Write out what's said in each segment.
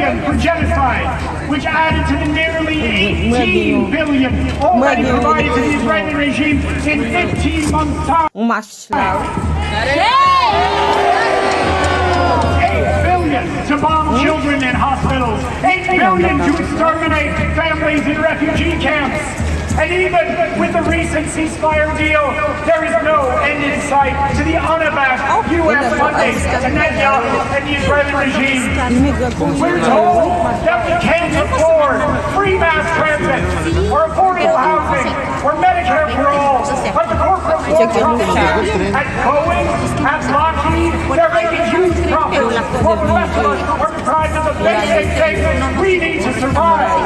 billion for genocide, which added to the nearly 18 billion already provided to the Israeli regime in 15 months' time. Macho lá. 8 billion to bomb children in hospitals. 8 billion to exterminate families in refugee camps. And even with the recent ceasefire deal, there is no end in sight to the unabashed U.S. funding to Netanyahu and the Israeli regime. We're told that we can't afford free mass transit or affordable housing or Medicare for all. But the corporate companies at Boeing, at Lockheed, they're making huge profits while the rest of us are deprived of the basic things we need to survive.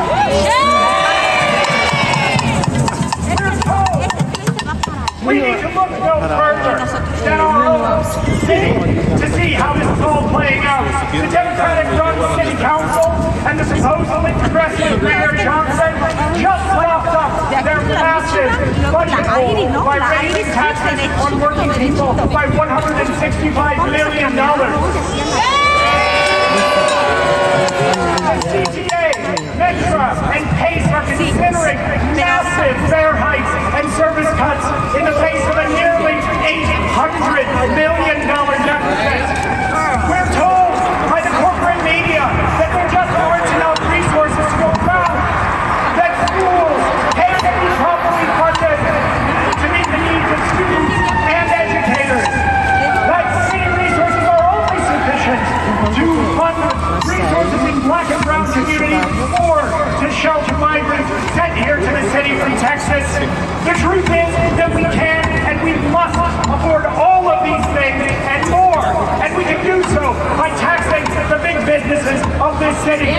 We need to look no further than our own city to see how this is all playing out. The Democratic-run City Council and the supposedly progressive Mayor Johnson just locked up their massive budget goal by raising taxes on working people by $165 million. CTA, Metra, and PACE are considering massive fare hikes and service cuts in the face of a nearly $800 million deficit. We're told by the corporate media that there just aren't enough resources to go around, that schools can't be properly funded to meet the needs of students and educators, that city resources are only sufficient to fund resources in black and brown communities or to shelter migrants sent here to the city from Texas. The truth is that we can and we must afford all of these things and more, and we can do so by taxing the big businesses of this city.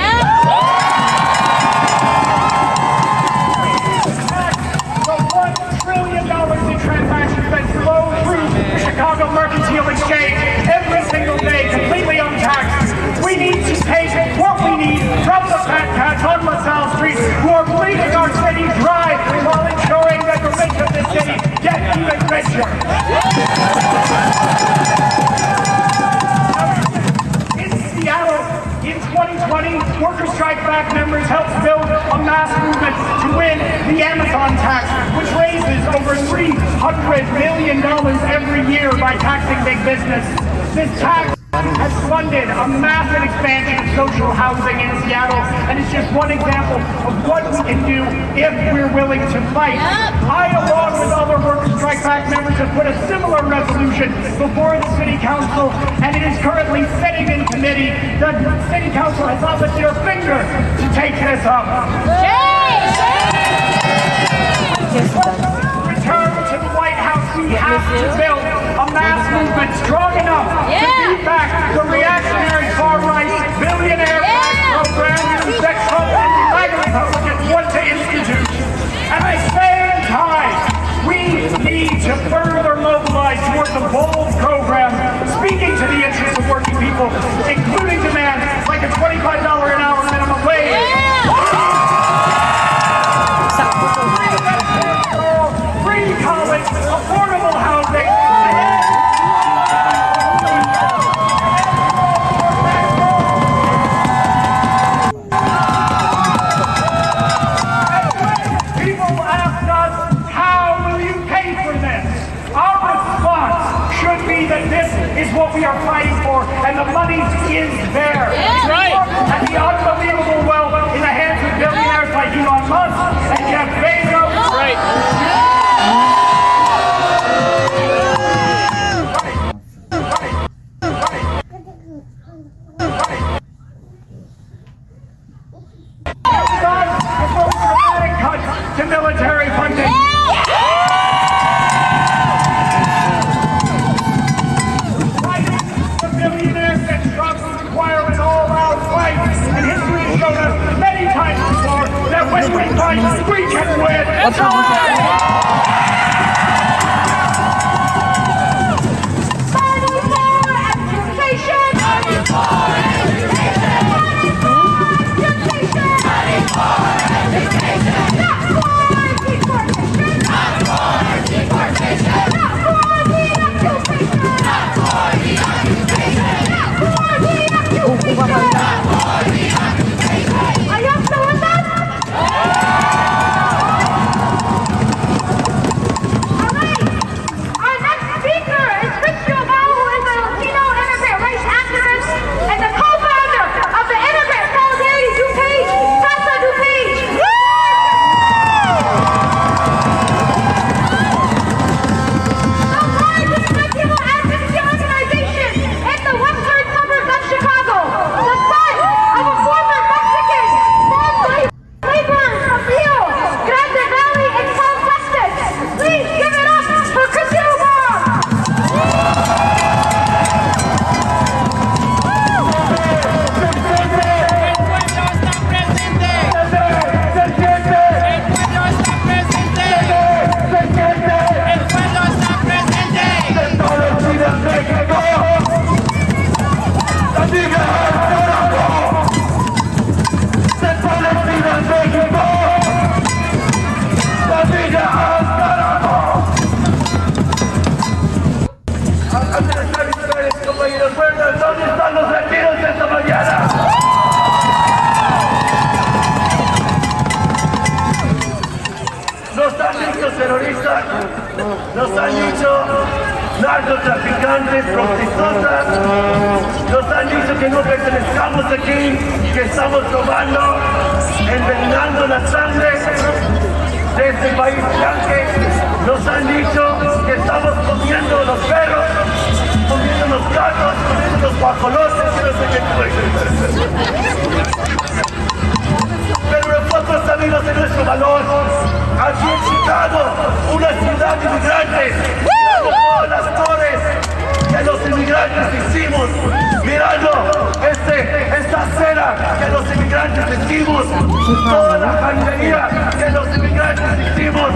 The $1 trillion in transactions that flow through the Chicago Mercantile Exchange every single day, completely untaxed. We need to take what we need from the fat cats on LaSalle Street who are bleeding our city dry while ensuring that the rich of this city get even richer. In Seattle, in 2020, worker strike back members helped build a mass movement to win the Amazon tax, which raises over $300 million every year by taxing big business. This tax has funded a massive expansion of social housing in Seattle, and it's just one example of what we can do if we're willing to fight. I, along with other worker strike back members, have put a similar resolution before the City Council, and it is currently sitting in committee. The City Council has not lifted their finger to take this up. Return to the White House. We have to build a mass movement strong enough to beat back the reactionary far-right billionaire program that Trump and the MAGA Republicans want to institute. At the same time, we need to further mobilize towards a bold program speaking to the interests of working people, including demands like a $25 an hour minimum wage. Free college, affordable housing, people ask us, how will you pay for this? Our response should be that this is what we are fighting for, and the money is there. Right. And the unbelievable wealth in the hands of billionaires like Elon Musk and Jeff Bezos. Right. To military funding. The billionaires that struggle to acquire an all-out fight, and history has shown us many times before that when we fight, we can win. That's Nos han dicho narcotraficantes, prostitutas, nos han dicho que no pertenezcamos aquí, que estamos robando, envenenando la sangre de este país blanco. Nos han dicho que estamos comiendo los perros, comiendo los gatos, comiendo los guajolotes, y no sé qué. Pero nosotros amigos de nuestro valor, aquí en Chicago, una ciudad inmigrante, mirando todas las torres que los inmigrantes hicimos, mirando esta acera que los inmigrantes hicimos, toda la jardinería que los inmigrantes hicimos.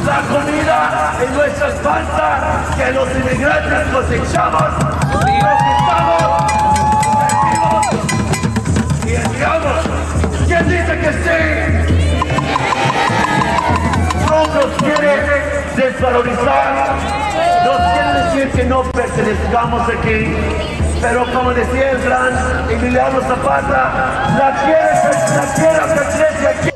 La comida en nuestras panzas que los inmigrantes cosechamos, procesamos, servimos y enviamos. ¿Quién dice que sí? Trump nos quiere desvalorizar, nos quiere decir que no pertenezcamos aquí, pero como decía el gran Emiliano Zapata, la tierra pertenece aquí.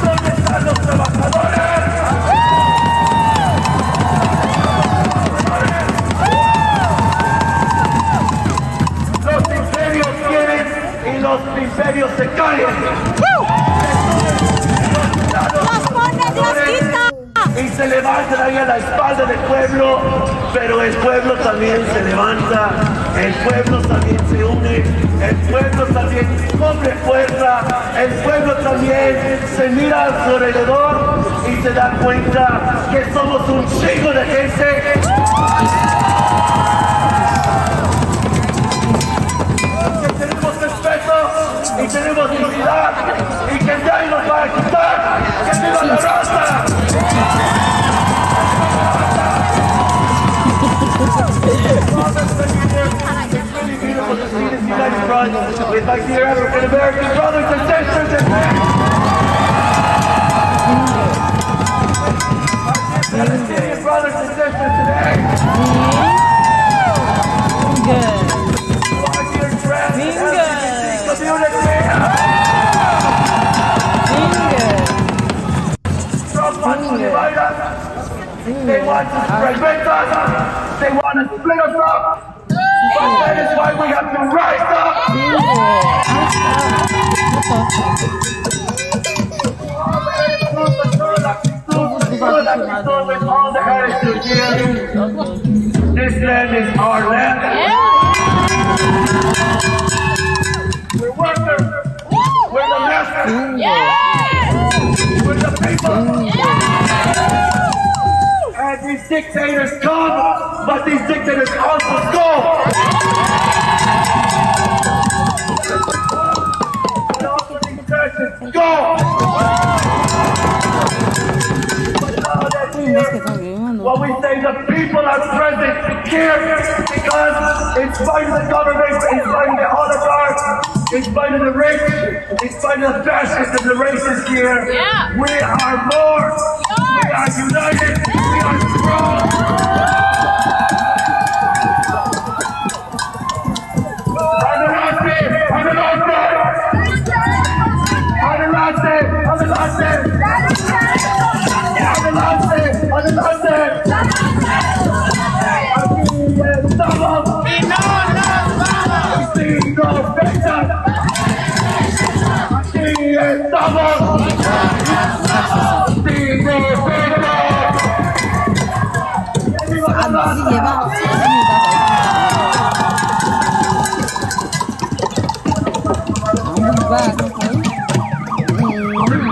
¿Dónde están los trabajadores? Los imperios quieren y los imperios se caen. Y se levantan ahí a la espalda del pueblo, pero el pueblo también se levanta, el pueblo también se une, el pueblo también cobre fuerza, el pueblo también se mira a su alrededor y se da cuenta que somos un chingo de gente. Que tenemos respeto y tenemos dignidad y que nadie nos va a quitar. ¡Que viva la raza! With my dear African American brothers and sisters and Palestinian brothers and sisters today. My dear friends, LGBT community. Trump wants to divide us. They want to fragment us. They want to split us up. But that is why we have to rise up. All the attitude here. This land is our land. We're workers. We're the masters. We're the people. And these dictators come, but these dictators also go. And also these churches go. But now that what we say, the people are present here because in spite of the government, in spite of the oligarchs, in spite of the rich, in spite of the fascists and the racists here, we are more. We are united. We are strong.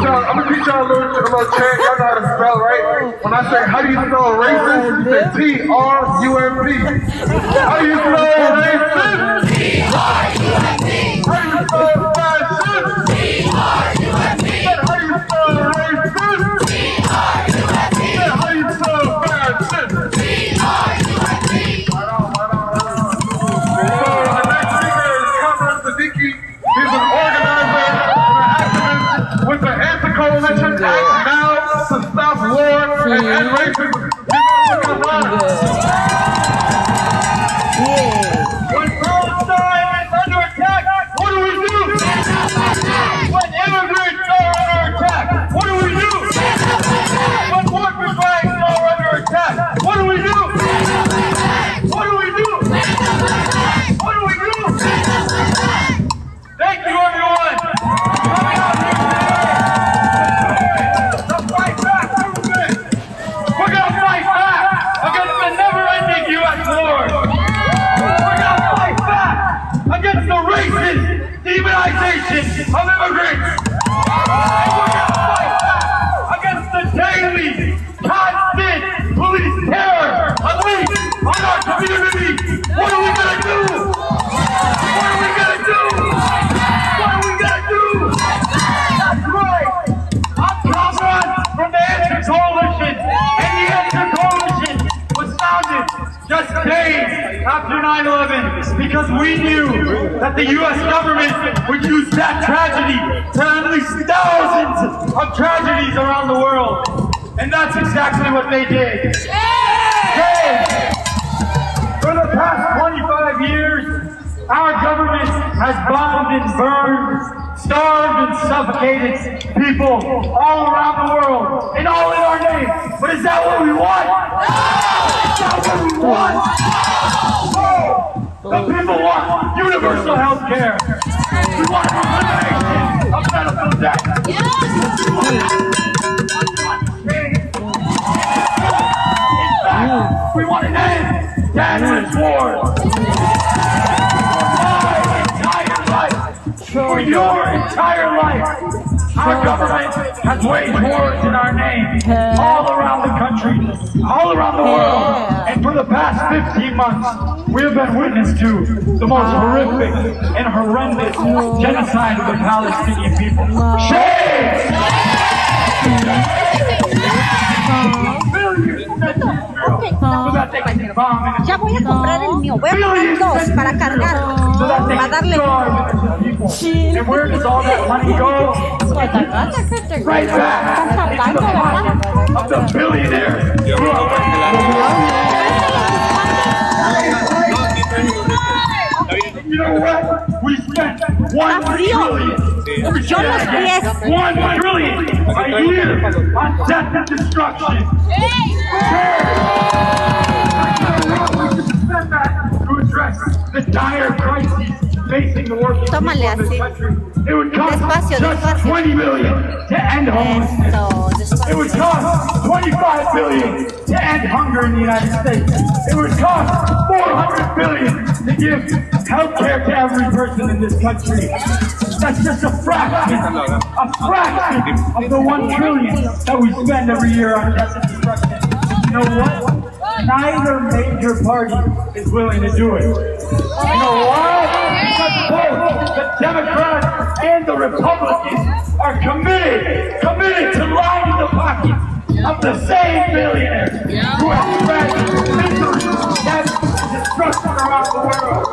I'm gonna teach y'all a little chant. Y'all know how to spell, right? When I say, how do you spell racist? You say T-R-U-M-P. How do you spell racist? T-R-U-M-P. How do you spell fascist? T-R-U-M-P. How do you spell racist? T-R-U-M-P. How do you spell fascist? T-R-U-M-P. Right on. So the next speaker is Cameron Siddiqui. He's an organizer with the Anti-Coalition Act Now to Stop War and End Racism. Yeah. because we knew that the U.S. government would use that tragedy to unleash thousands of tragedies around the world. And that's exactly what they did. Hey! For the past 25 years, our government has bombed and burned, starved and suffocated people all around the world, and all in our name. But is that what we want? Is that what we want? No! The people want universal health care. We want elimination of medical debt. In fact, we want an end to endless wars. For your entire life, our government has waged wars in our name all around the country, all around the world. And for the past 15 months, we have been witness to the most horrific and horrendous genocide of the Palestinian people. Shame! Ya voy a comprar el mío, voy a comprar dos para cargar, para darle. And where does all that money go? Right back into the pocket of the billionaires. You know what? We spent $1 trillion. We spent $1 trillion a year on death and destruction. To address the dire crises facing the working people in this country. It would cost just $20 billion to end homelessness. It would cost $25 billion to end hunger in the United States. It would cost $400 billion to give health care to every person in this country. That's just a fraction of the $1 trillion that we spend every year on death and destruction. You know what? Neither major party is willing to do it. You know why? Because both the Democrats and the Republicans are committed to lining the pockets of the same billionaires who have spread misery, death, and destruction around the world.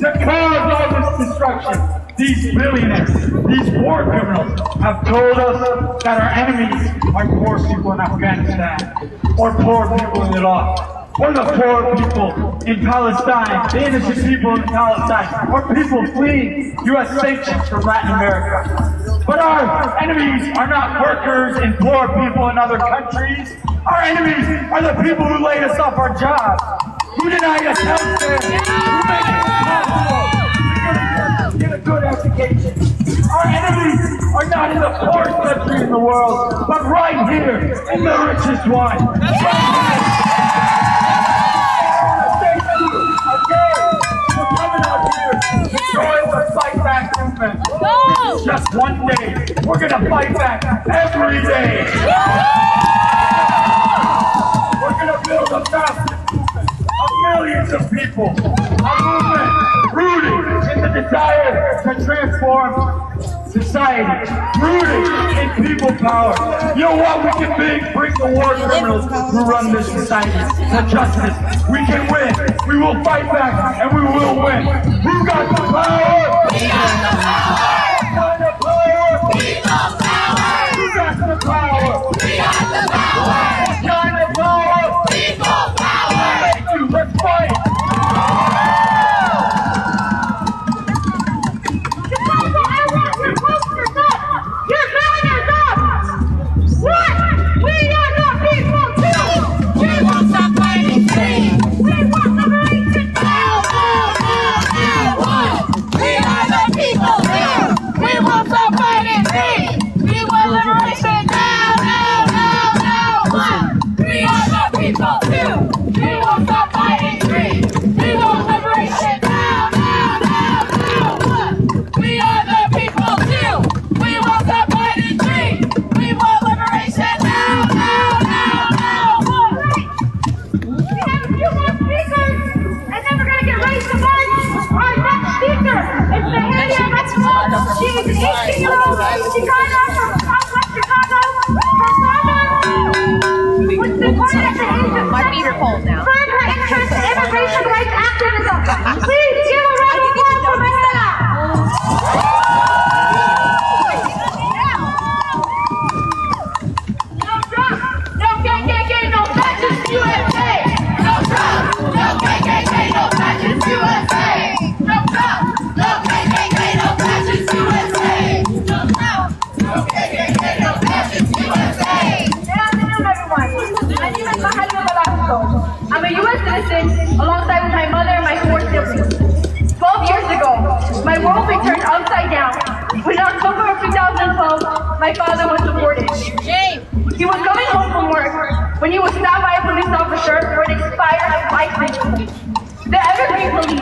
To cause all this destruction, these billionaires, these war criminals, have told us that our enemies are poor people in Afghanistan, or poor people in Iraq, or the poor people in Palestine, the innocent people in Palestine, or people fleeing U.S. sanctions from Latin America. But our enemies are not workers and poor people in other countries. Our enemies are the people who laid us off our jobs, who denied us health care, who made it impossible to get a good education. Our enemies are not in the poorest country in the world, but right here in the richest one. Thank you again for coming out here to join the Fight Back movement. This is just one day. We're going to fight back every day. We're going to build a massive movement of millions of people. A movement rooted in the desire to transform society, rooted in people power. You know what? We can bring the war criminals who run this society to justice. We can win. We will fight back and we will win. Who got the power? We got the power. Who got the power? People power. Who got the power? We got the power. What kind of power? People power. Thank you. Let's fight. She's 18-year-old Chicago from Southwest Chicago. Her mother was deported at the age of 7. My feet are cold now. Mexico. I'm a U.S. citizen alongside with my mother and my 4 siblings. 12 years ago, my world was turned upside down when in October of 2012, my father was deported. He was coming home from work when he was stopped by a police officer for an expired license. The Evergreen police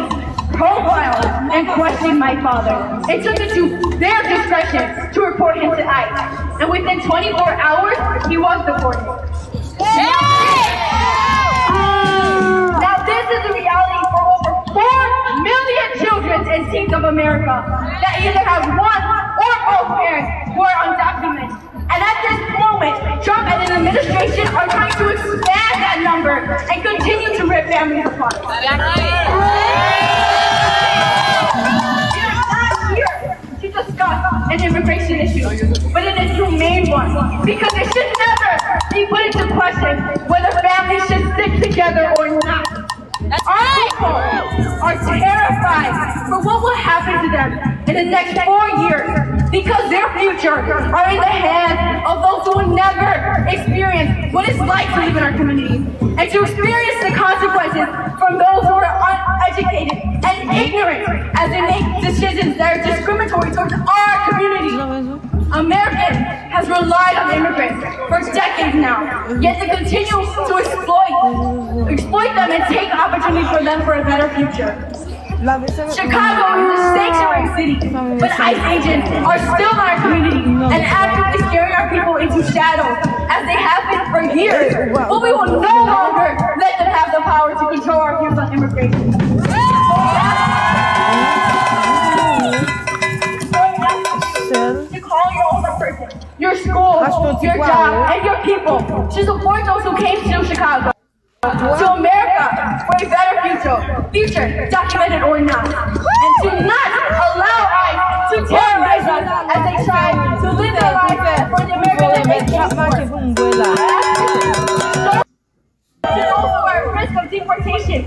profiled and questioned my father and took it to their discretion to report him to ICE. And within 24 hours, he was deported. Now this is the reality for over 4 million children and teens of America that either have one or both parents who are undocumented. And at this moment, Trump and his administration are trying to expand that number and continue to rip families apart. We are not here to discuss an immigration issue, but an inhumane one, because it should never be put into question whether families should stick together or not. Our people are terrified for what will happen to them in the next 4 years because their future are in the hands of those who will never experience what it's like to live in our community and to experience the consequences from those who are uneducated and ignorant as they make decisions that are discriminatory towards our community. America has relied on immigrants for decades now, yet they continue to exploit them and take opportunities for them for a better future. Chicago is a sanctuary city, but ICE agents are still in our community and actively scaring our people into shadows, as they have been for years. But we will no longer let them have the power to control our views on immigration. To call your older person, your school, your job, and your people to support those who came to Chicago, to America for a better future, documented or not, and to not allow ICE to terrorize us as they try to live their lives for the America that they came for. To those who are at risk of deportation,